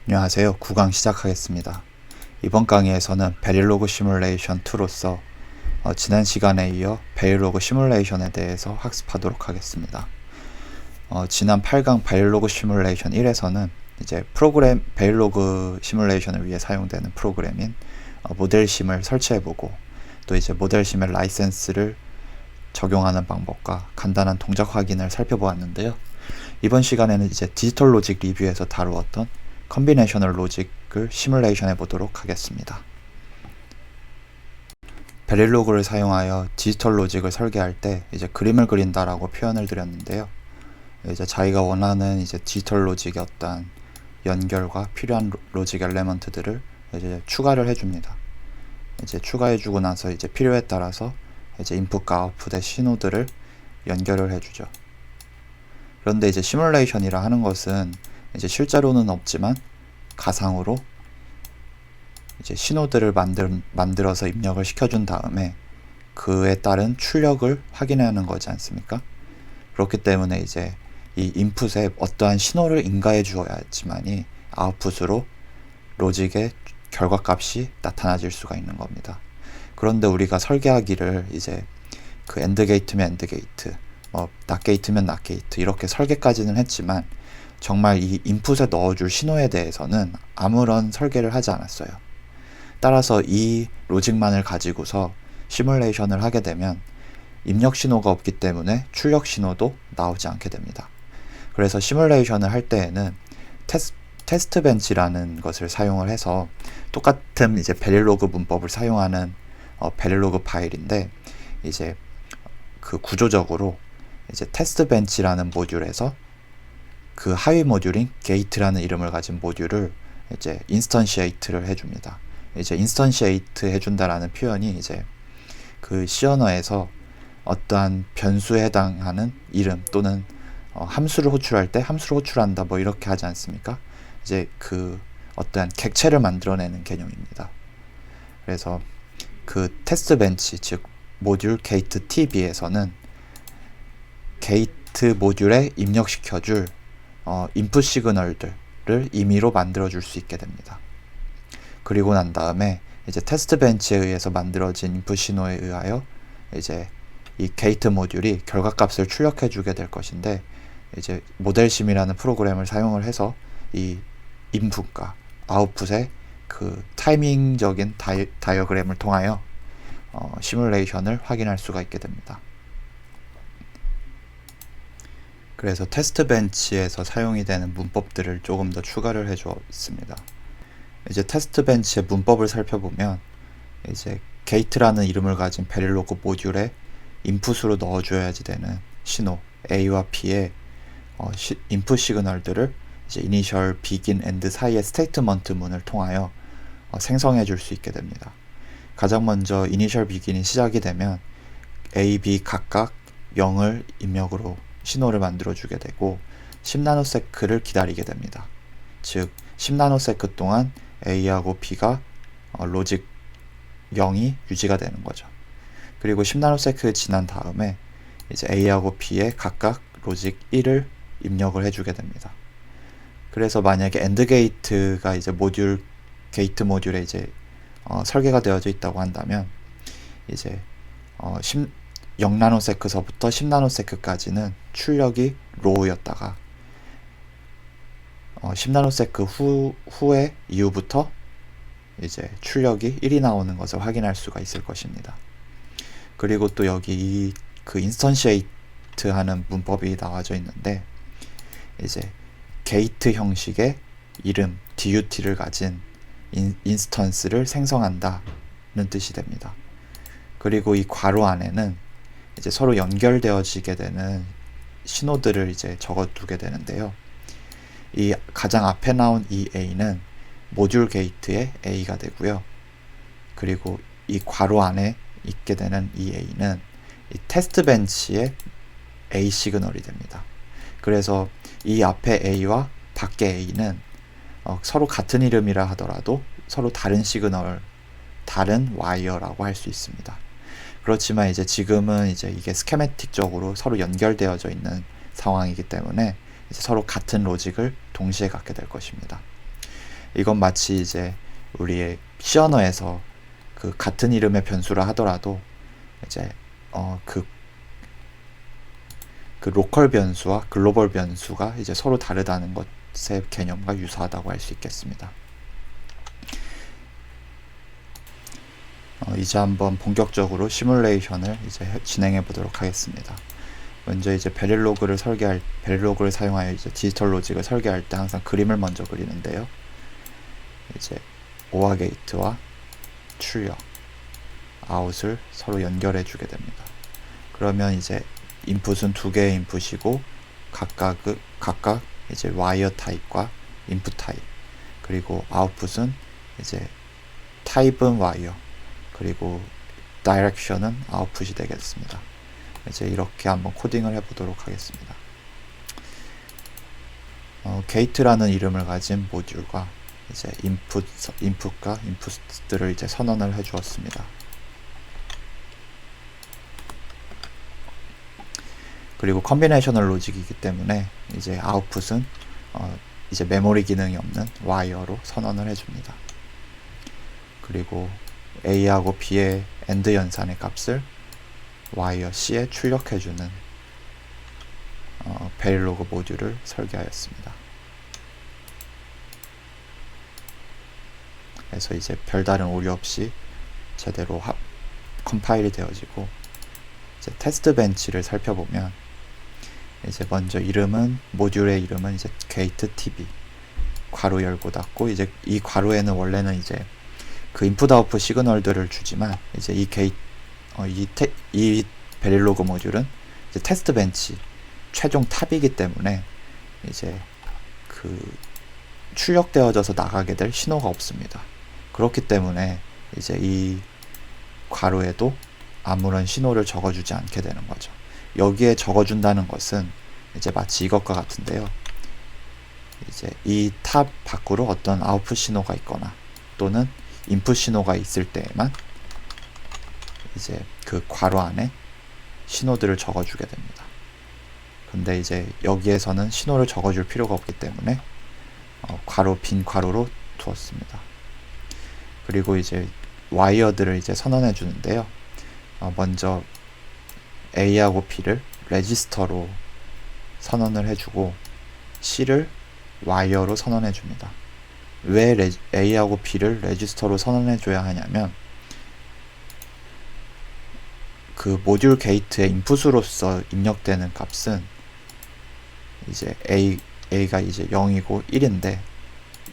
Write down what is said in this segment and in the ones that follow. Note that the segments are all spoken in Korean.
안녕하세요. 9강 시작하겠습니다. 이번 강의에서는 베릴로그 시뮬레이션 2로서 지난 시간에 이어 베릴로그 시뮬레이션에 대해서 학습하도록 하겠습니다. 지난 8강 베릴로그 시뮬레이션 1에서는 이제 프로그램 베릴로그 시뮬레이션을 위해 사용되는 프로그램인 모델심을 설치해보고 또 이제 모델심의 라이센스를 적용하는 방법과 간단한 동작 확인을 살펴보았는데요. 이번 시간에는 이제 디지털 로직 리뷰에서 다루었던 컨비네이셔널 로직을 시뮬레이션 해보도록 하겠습니다. 베릴로그를 사용하여 디지털 로직을 설계할 때 이제 그림을 그린다라고 표현을 드렸는데요. 이제 자기가 원하는 이제 디지털 로직의 어떤 연결과 필요한 로직 엘레먼트들을 이제 추가를 해줍니다. 이제 추가해주고 나서 이제 필요에 따라서 이제 인풋과 아웃풋의 신호들을 연결을 해주죠. 그런데 이제 시뮬레이션이라 하는 것은 이제 실제로는 없지만 가상으로 이제 신호들을 만들어서 입력을 시켜준 다음에 그에 따른 출력을 확인하는 거지 않습니까? 그렇기 때문에 이제 이 인풋에 어떠한 신호를 인가해 주어야지만이 아웃풋으로 로직의 결과값이 나타나질 수가 있는 겁니다. 그런데 우리가 설계하기를 이제 그 엔드 게이트면 엔드 게이트, 낫 게이트면 낫 게이트 이렇게 설계까지는 했지만 정말 이 인풋에 넣어줄 신호에 대해서는 아무런 설계를 하지 않았어요. 따라서 이 로직만을 가지고서 시뮬레이션을 하게 되면 입력 신호가 없기 때문에 출력 신호도 나오지 않게 됩니다. 그래서 시뮬레이션을 할 때에는 테스트 벤치라는 것을 사용을 해서 똑같은 이제 베릴로그 문법을 사용하는 베릴로그 파일인데 이제 그 구조적으로 이제 테스트 벤치라는 모듈에서 그 하위 모듈인 게이트라는 이름을 가진 모듈을 이제 인스턴시에이트를 해줍니다. 이제 인스턴시에이트 해준다라는 표현이 이제 그 C 언어에서 어떠한 변수에 해당하는 이름 또는 함수를 호출할 때 함수를 호출한다 뭐 이렇게 하지 않습니까? 이제 그 어떠한 객체를 만들어내는 개념입니다. 그래서 그 테스트 벤치 즉 모듈 게이트 TB에서는 게이트 모듈에 입력시켜줄 인풋 시그널들을 임의로 만들어 줄 수 있게 됩니다. 그리고 난 다음에 이제 테스트 벤치에 의해서 만들어진 인풋 신호에 의하여 이제 이 게이트 모듈이 결과값을 출력해 주게 될 것인데 이제 모델심이라는 프로그램을 사용을 해서 이 인풋과 아웃풋의 그 타이밍적인 다이어그램을 통하여 시뮬레이션을 확인할 수가 있게 됩니다. 그래서 테스트 벤치에서 사용이 되는 문법들을 조금 더 추가를 해주었습니다. 이제 테스트 벤치의 문법을 살펴보면 이제 게이트라는 이름을 가진 베릴로그 모듈에 인풋으로 넣어줘야지 되는 신호 A와 B의 인풋 시그널들을 이제 이니셜, 비긴, 엔드 사이의 스테이트먼트 문을 통하여 생성해 줄 수 있게 됩니다. 가장 먼저 이니셜 비긴이 시작이 되면 A, B 각각 0을 입력으로 신호를 만들어 주게 되고 10나노세크를 기다리게 됩니다. 즉 10나노세크 동안 A하고 B가 로직 0이 유지가 되는 거죠. 그리고 10나노세크 지난 다음에 이제 A하고 B에 각각 로직 1을 입력을 해주게 됩니다. 그래서 만약에 엔드 게이트가 이제 게이트 모듈에 이제 설계가 되어져 있다고 한다면 이제 0나노세크서부터 10나노세크까지는 출력이 로우였다가 10나노세크 후에 이후부터 이제 출력이 1이 나오는 것을 확인할 수가 있을 것입니다. 그리고 또 여기 그 인스턴시에이트 하는 문법이 나와져 있는데 이제 게이트 형식의 이름 DUT를 가진 인스턴스를 생성한다는 뜻이 됩니다. 그리고 이 괄호 안에는 이제 서로 연결되어지게 되는 신호들을 이제 적어두게 되는데요. 이 가장 앞에 나온 이 A는 모듈 게이트의 A가 되고요. 그리고 이 괄호 안에 있게 되는 이 A는 이 테스트 벤치의 A 시그널이 됩니다. 그래서 이 앞에 A와 밖에 A는 서로 같은 이름이라 하더라도 서로 다른 시그널, 다른 와이어라고 할 수 있습니다. 그렇지만 이제 지금은 이제 이게 스케매틱적으로 서로 연결되어져 있는 상황이기 때문에 이제 서로 같은 로직을 동시에 갖게 될 것입니다. 이건 마치 이제 우리의 C 언어에서 그 같은 이름의 변수라 하더라도 이제 그 로컬 변수와 글로벌 변수가 이제 서로 다르다는 것의 개념과 유사하다고 할 수 있겠습니다. 이제 한번 본격적으로 시뮬레이션을 이제 진행해 보도록 하겠습니다. 먼저 이제 베릴로그를 사용하여 이제 디지털 로직을 설계할 때 항상 그림을 먼저 그리는데요. 이제 오화 게이트와 출력, 아웃을 서로 연결해 주게 됩니다. 그러면 이제 인풋은 두 개의 인풋이고 각각 이제 와이어 타입과 인풋 타입, 그리고 아웃풋은 이제 타입은 와이어, 그리고 다이렉션은 아웃풋이 되겠습니다. 이제 이렇게 한번 코딩을 해보도록 하겠습니다. 게이트라는 이름을 가진 모듈과 이제 인풋과 인풋들을 이제 선언을 해주었습니다. 그리고 컨비네이셔널 로직이기 때문에 이제 아웃풋은 이제 메모리 기능이 없는 와이어로 선언을 해줍니다. 그리고 A하고 B의 AND 연산의 값을 와이어 C에 출력해주는 베릴로그 모듈을 설계하였습니다. 그래서 이제 별다른 오류 없이 제대로 컴파일이 되어지고, 이제 테스트 벤치를 살펴보면 이제 먼저 모듈의 이름은 이제 게이트 tb 괄호 열고 닫고, 이제 이 괄호에는 원래는 이제 그 인풋 아웃풋 시그널들을 주지만, 이제 이 베릴로그 모듈은 이제 테스트 벤치 최종 탑이기 때문에 이제 그 출력되어져서 나가게 될 신호가 없습니다. 그렇기 때문에 이제 이 괄호에도 아무런 신호를 적어주지 않게 되는 거죠. 여기에 적어준다는 것은 이제 마치 이것과 같은데요. 이제 이 탑 밖으로 어떤 아웃풋 신호가 있거나 또는 인풋 신호가 있을 때에만 이제 그 괄호 안에 신호들을 적어주게 됩니다. 근데 이제 여기에서는 신호를 적어줄 필요가 없기 때문에 빈 괄호로 두었습니다. 그리고 이제 와이어들을 이제 선언해 주는데요. 먼저 A하고 B를 레지스터로 선언을 해주고 C를 와이어로 선언해 줍니다. 왜 A하고 B를 레지스터로 선언해 줘야 하냐면, 그 모듈 게이트의 인풋으로서 입력되는 값은 이제 A가 이제 0이고 1인데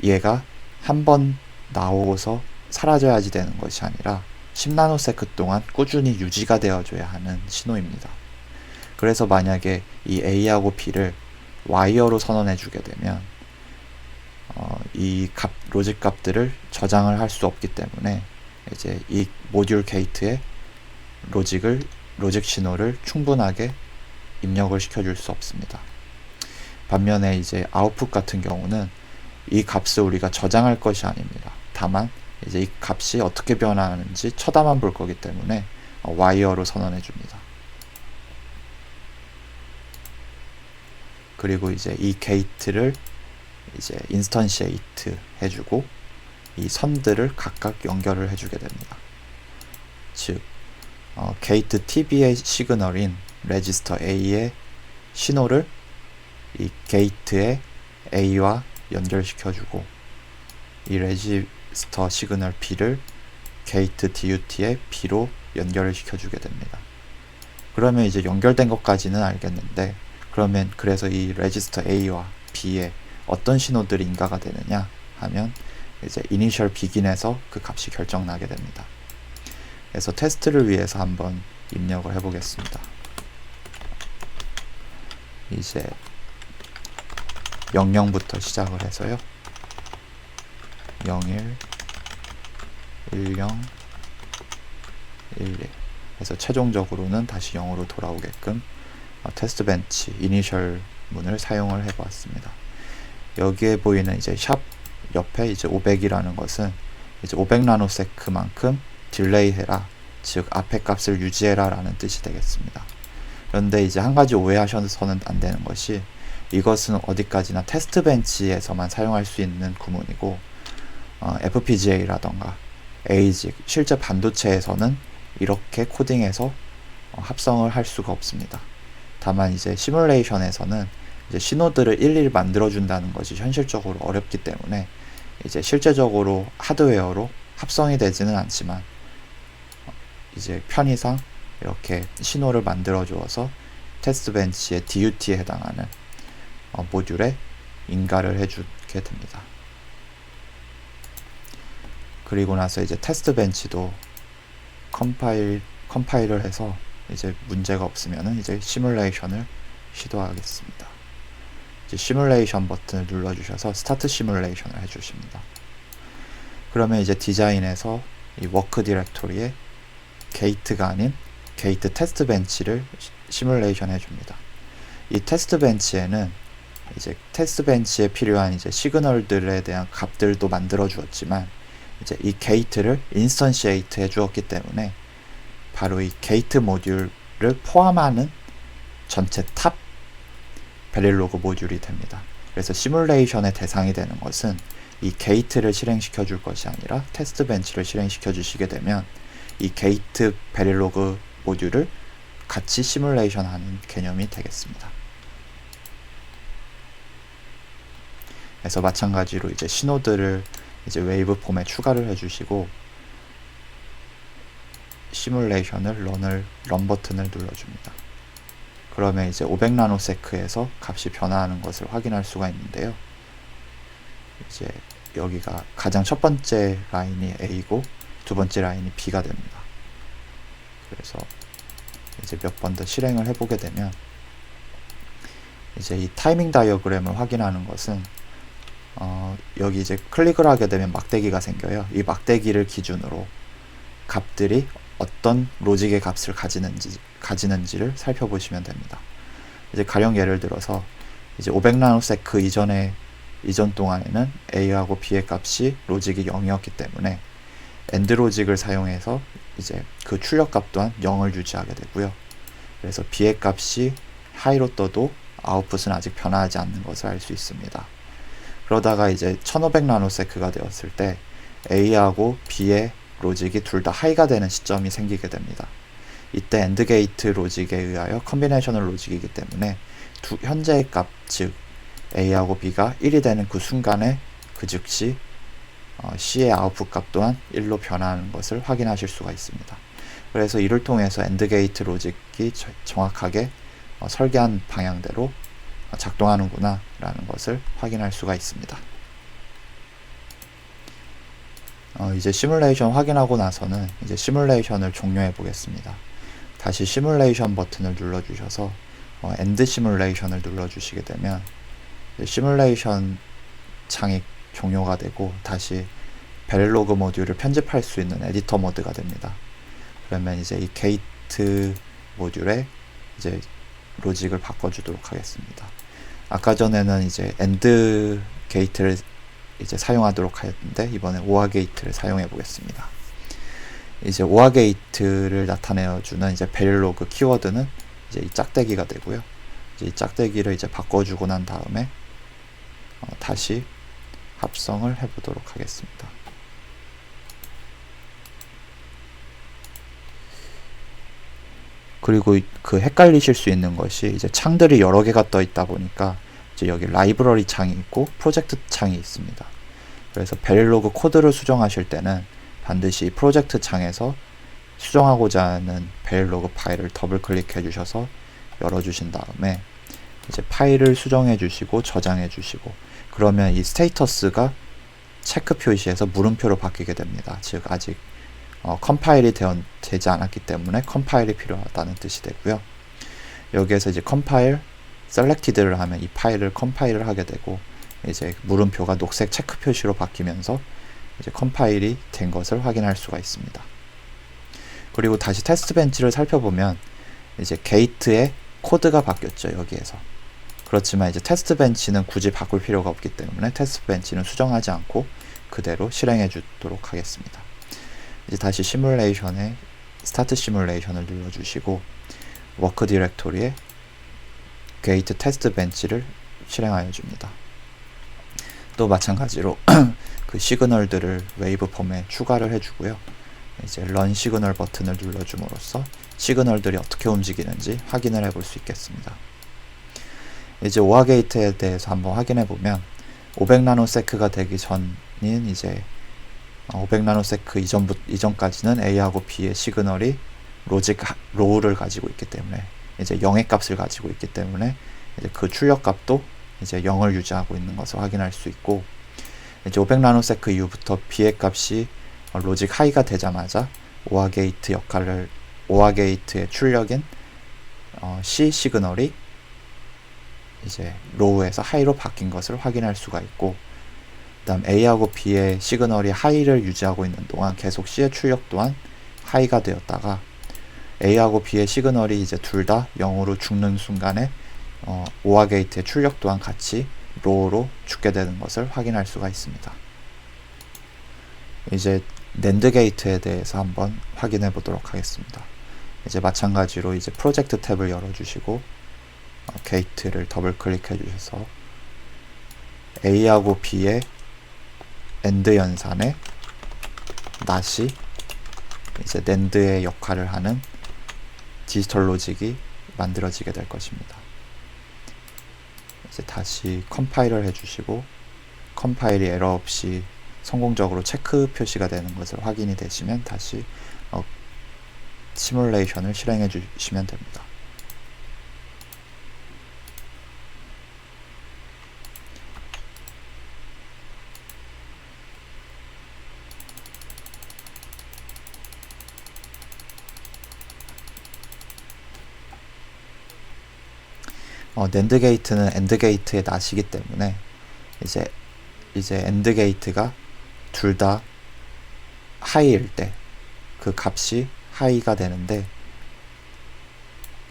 얘가 한 번 나오고서 사라져야지 되는 것이 아니라 10나노세크 동안 꾸준히 유지가 되어줘야 하는 신호입니다. 그래서 만약에 이 A하고 B를 와이어로 선언해 주게 되면 이 로직 값들을 저장을 할 수 없기 때문에 이제 이 모듈 게이트에 로직 신호를 충분하게 입력을 시켜줄 수 없습니다. 반면에 이제 아웃풋 같은 경우는 이 값을 우리가 저장할 것이 아닙니다. 다만 이제 이 값이 어떻게 변화하는지 쳐다만 볼 거기 때문에 와이어로 선언해 줍니다. 그리고 이제 이 게이트를 이제 인스턴시에이트 해주고 이 선들을 각각 연결을 해주게 됩니다. 즉 게이트 tb의 시그널인 레지스터 A의 신호를 이 게이트의 A와 연결시켜주고, 이 레지스터 시그널 B를 게이트 DUT의 B로 연결을 시켜주게 됩니다. 그러면 이제 연결된 것까지는 알겠는데, 그래서 이 레지스터 A와 B에 어떤 신호들이 인가가 되느냐 하면 이제 이니셜 비긴에서 그 값이 결정나게 됩니다. 그래서 테스트를 위해서 한번 입력을 해보겠습니다. 이제 00부터 시작을 해서요. 01, 10, 11 해서 최종적으로는 다시 0으로 돌아오게끔 테스트 벤치 이니셜 문을 사용을 해보았습니다. 여기에 보이는 이제 샵 옆에 이제 500이라는 것은 이제 500나노세크만큼 딜레이 해라, 즉 앞에 값을 유지해라 라는 뜻이 되겠습니다. 그런데 이제 한 가지 오해하셔서는 안 되는 것이, 이것은 어디까지나 테스트 벤치에서만 사용할 수 있는 구문이고, FPGA라던가 ASIC, 실제 반도체에서는 이렇게 코딩해서 합성을 할 수가 없습니다. 다만 이제 시뮬레이션에서는 이제 신호들을 일일이 만들어준다는 것이 현실적으로 어렵기 때문에 이제 실제적으로 하드웨어로 합성이 되지는 않지만 이제 편의상 이렇게 신호를 만들어 주어서 테스트 벤치의 DUT에 해당하는 모듈에 인가를 해주게 됩니다. 그리고 나서 이제 테스트 벤치도 컴파일을 해서 이제 문제가 없으면은 이제 시뮬레이션을 시도하겠습니다. 이제 시뮬레이션 버튼을 눌러주셔서 스타트 시뮬레이션을 해주십니다. 그러면 이제 디자인에서 이 워크 디렉토리에 게이트가 아닌 게이트 테스트 벤치를 시뮬레이션 해줍니다. 이 테스트 벤치에는 이제 테스트 벤치에 필요한 이제 시그널들에 대한 값들도 만들어 주었지만 이제 이 게이트를 인스턴시에이트 해 주었기 때문에 바로 이 게이트 모듈을 포함하는 전체 탑 베릴로그 모듈이 됩니다. 그래서 시뮬레이션의 대상이 되는 것은 이 게이트를 실행시켜 줄 것이 아니라 테스트 벤치를 실행시켜 주시게 되면 이 게이트 베릴로그 모듈을 같이 시뮬레이션 하는 개념이 되겠습니다. 그래서 마찬가지로 이제 신호들을 이제 웨이브 폼에 추가를 해주시고 시뮬레이션을 런 버튼을 눌러줍니다. 그러면 이제 500나노세크에서 값이 변화하는 것을 확인할 수가 있는데요. 이제 여기가 가장 첫 번째 라인이 A고 두 번째 라인이 B가 됩니다. 그래서 이제 몇 번 더 실행을 해보게 되면 이제 이 타이밍 다이어그램을 확인하는 것은 여기 이제 클릭을 하게 되면 막대기가 생겨요. 이 막대기를 기준으로 값들이 어떤 로직의 값을 가지는지를 살펴보시면 됩니다. 이제 가령 예를 들어서 이제 500나노세크 이전 동안에는 A하고 B의 값이 로직이 0이었기 때문에 AND 로직을 사용해서 이제 그 출력 값 또한 0을 유지하게 되고요. 그래서 B의 값이 하이로 떠도 아웃풋은 아직 변화하지 않는 것을 알 수 있습니다. 그러다가 이제 1500나노세크가 되었을 때 A하고 B의 로직이 둘 다 하이가 되는 시점이 생기게 됩니다. 이때 AND 게이트 로직에 의하여 컨비네이셔널 로직이기 때문에 현재의 값, 즉 A하고 B가 1이 되는 그 순간에 그 즉시 C의 아웃풋 값 또한 1로 변화하는 것을 확인하실 수가 있습니다. 그래서 이를 통해서 AND 게이트 로직이 정확하게 설계한 방향대로 작동하는구나 라는 것을 확인할 수가 있습니다. 이제 시뮬레이션 확인하고 나서는 이제 시뮬레이션을 종료해 보겠습니다. 다시 시뮬레이션 버튼을 눌러 주셔서 엔드 시뮬레이션을 눌러 주시게 되면 시뮬레이션 창이 종료가 되고 다시 베릴로그 모듈을 편집할 수 있는 에디터 모드가 됩니다. 그러면 이제 이 게이트 모듈에 이제 로직을 바꿔주도록 하겠습니다. 아까 전에는 이제 AND 게이트를 이제 사용하도록 하였는데 이번에 OR 게이트를 사용해 보겠습니다. 이제 OR 게이트를 나타내주는 이제 베릴로그 키워드는 이제 이 짝대기가 되고요. 이제 이 짝대기를 이제 바꿔주고 난 다음에 다시 합성을 해보도록 하겠습니다. 그리고 그 헷갈리실 수 있는 것이 이제 창들이 여러 개가 떠 있다 보니까 이제 여기 라이브러리 창이 있고 프로젝트 창이 있습니다. 그래서 베릴로그 코드를 수정하실 때는 반드시 프로젝트 창에서 수정하고자 하는 베릴로그 파일을 더블 클릭해 주셔서 열어 주신 다음에 이제 파일을 수정해 주시고 저장해 주시고 그러면 이 스테이터스가 체크 표시에서 물음표로 바뀌게 됩니다. 즉 아직 컴파일이 되지 않았기 때문에 컴파일이 필요하다는 뜻이 되고요. 여기에서 이제 컴파일 셀렉티드를 하면 이 파일을 컴파일을 하게 되고 이제 물음표가 녹색 체크 표시로 바뀌면서 이제 컴파일이 된 것을 확인할 수가 있습니다. 그리고 다시 테스트 벤치를 살펴보면 이제 게이트의 코드가 바뀌었죠. 여기에서. 그렇지만 이제 테스트 벤치는 굳이 바꿀 필요가 없기 때문에 테스트 벤치는 수정하지 않고 그대로 실행해 주도록 하겠습니다. 이제 다시 시뮬레이션에 스타트 시뮬레이션을 눌러주시고 워크 디렉토리에 게이트 테스트 벤치를 실행하여 줍니다. 또 마찬가지로 그 시그널들을 웨이브 폼에 추가를 해주고요. 이제 런 시그널 버튼을 눌러줌으로써 시그널들이 어떻게 움직이는지 확인을 해볼 수 있겠습니다. 이제 오하 게이트에 대해서 한번 확인해 보면 500나노세크가 되기 전인 이제 500나노세크 이전까지는 A하고 B의 시그널이 로직 로우를 가지고 있기 때문에 이제 0의 값을 가지고 있기 때문에 이제 그 출력 값도 이제 0을 유지하고 있는 것을 확인할 수 있고, 이제 500나노세크 이후부터 B의 값이 로직 하이가 되자마자 오하 게이트의 출력인 C 시그널이 이제 로우에서 하이로 바뀐 것을 확인할 수가 있고, 그 다음 A하고 B의 시그널이 하이를 유지하고 있는 동안 계속 C의 출력 또한 하이가 되었다가 A하고 B의 시그널이 이제 둘 다 0으로 죽는 순간에 오하 게이트의 출력 또한 같이 로우로 죽게 되는 것을 확인할 수가 있습니다. 이제 낸드 게이트에 대해서 한번 확인해 보도록 하겠습니다. 이제 마찬가지로 이제 프로젝트 탭을 열어주시고 게이트를 더블 클릭해 주셔서 A하고 B의 AND 연산에 낫이 이제 낸드의 역할을 하는 디지털 로직이 만들어지게 될 것입니다. 이제 다시 컴파일을 해주시고 컴파일이 에러 없이 성공적으로 체크 표시가 되는 것을 확인이 되시면 다시 시뮬레이션을 실행해 주시면 됩니다. 낸드 게이트는 엔드 게이트의 낫이기 때문에 이제 엔드 게이트가 둘 다 하이일 때 그 값이 하이가 되는데,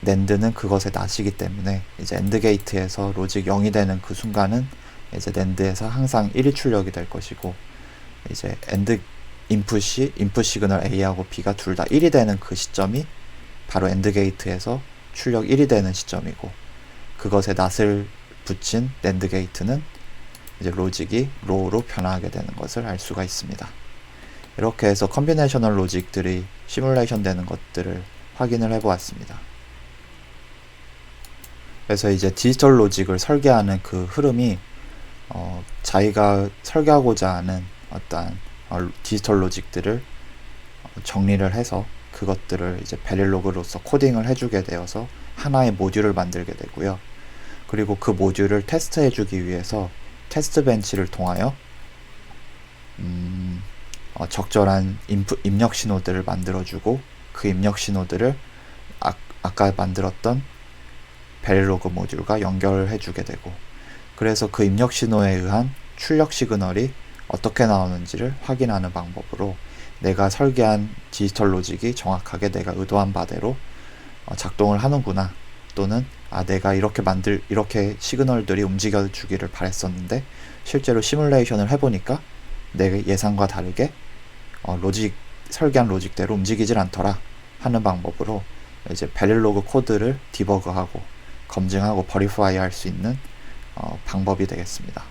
낸드는 그것의 낫이기 때문에 이제 엔드 게이트에서 로직 0이 되는 그 순간은 이제 낸드에서 항상 1이 출력이 될 것이고, 이제 인풋 시그널 A하고 B가 둘 다 1이 되는 그 시점이 바로 엔드 게이트에서 출력 1이 되는 시점이고, 그것에 낫을 붙인 낸드 게이트는 이제 로직이 로우로 변화하게 되는 것을 알 수가 있습니다. 이렇게 해서 컨비네이셔널 로직들이 시뮬레이션 되는 것들을 확인을 해 보았습니다. 그래서 이제 디지털 로직을 설계하는 그 흐름이 자기가 설계하고자 하는 어떠한 디지털 로직들을 정리를 해서 그것들을 이제 베릴로그로서 코딩을 해주게 되어서 하나의 모듈을 만들게 되고요. 그리고 그 모듈을 테스트해주기 위해서 테스트 벤치를 통하여 적절한 입력 신호들을 만들어주고, 그 입력 신호들을 아까 만들었던 베릴로그 모듈과 연결해주게 되고, 그래서 그 입력 신호에 의한 출력 시그널이 어떻게 나오는지를 확인하는 방법으로 내가 설계한 디지털 로직이 정확하게 내가 의도한 바대로 작동을 하는구나, 또는 내가 이렇게 시그널들이 움직여 주기를 바랬었는데 실제로 시뮬레이션을 해보니까 내 예상과 다르게 설계한 로직대로 움직이질 않더라 하는 방법으로 이제 베릴로그 코드를 디버그하고 검증하고 버리파이 할 수 있는 방법이 되겠습니다.